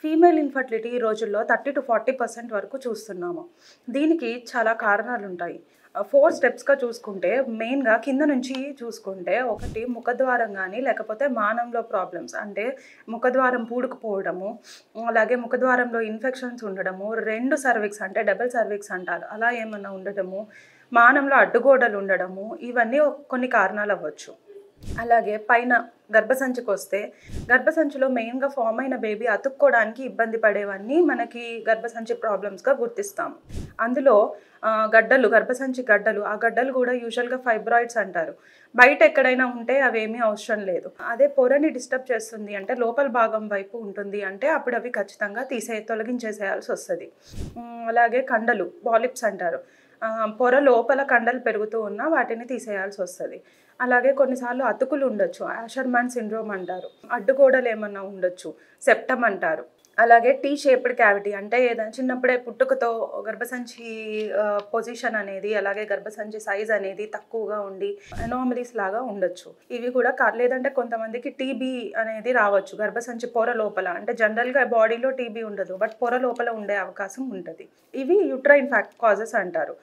Female infertility ఈ రోజుల్లో 30-40% వరకు చూస్తున్నాము. దీనికి చాలా కారణాలుంటాయి. 4 స్టెప్స్‌గా చూసుకుంటే మెయిన్‌గా కింద నుంచి చూసుకుంటే ఒకటి ముఖద్వారం గానీ, లేకపోతే మానంలో ప్రాబ్లమ్స్ అంటే ముఖద్వారం పూడుకుపోవడము, అలాగే ముఖద్వారంలో ఇన్ఫెక్షన్స్ ఉండడము, 2 సర్విక్స్ అంటే డబుల్ సర్విక్స్ అంటారు. అలా ఏమన్నా ఉండడము, మానంలో అడ్డుగోడలు ఉండడము ఇవన్నీ కొన్ని కారణాలవ్వచ్చు. అలాగే పైన గర్భసంచికొస్తే, గర్భసంచిలో మెయిన్‌గా ఫార్మ్ అయిన బేబీ అతుక్కోవడానికి ఇబ్బంది పడేవన్నీ మనకి గర్భసంచి ప్రాబ్లమ్స్‌గా గుర్తిస్తాము. అందులో గడ్డలు, గర్భసంచి గడ్డలు, ఆ గడ్డలు గూడా యూజువల్‌గా ఫైబ్రాయిడ్స్ అంటారు. బయట ఎక్కడైనా ఉంటే అవేమీ అవసరం లేదు. అదే పొరని డిస్టర్బ్ చేస్తుంది అంటే లోపల భాగం వైపు ఉంటుంది అంటే అప్పుడు అవి ఖచ్చితంగా తొలగించేసేయాల్సొస్తది. అలాగే కండలు, పాలిప్స్ అంటారు. పొర లోపల కండలు పెరుగుతూ ఉన్నా వాటిని తీసేయాల్సొస్తది. అలాగే కొన్నిసార్లు అతుకులు ఉండొచ్చు. యాషర్‌మాన్ సిండ్రోమ్ అంటారు. అడ్డుగోడలు ఏమన్నా ఉండొచ్చు. సెప్టమ్ అంటారు. అలాగే టీ షేప్డ్ క్యావిటీ అంటే ఏదైనా చిన్నప్పుడే పుట్టుకతో గర్భసంచి పొజిషన్ అనేది, అలాగే గర్భసంచి సైజ్ అనేది తక్కువగా ఉండి అనామలీస్ లాగా ఉండొచ్చు. ఇవి కూడా లేదంటే కొంతమందికి టీబీ అనేది రావచ్చు. గర్భసంచి పొర లోపల అంటే జనరల్‌గా బాడీలో టీబీ ఉండదు. బట్ పొర లోపల ఉండే అవకాశం ఉంటది. ఇవి యూట్రైన్ కాజెస్ అంటారు.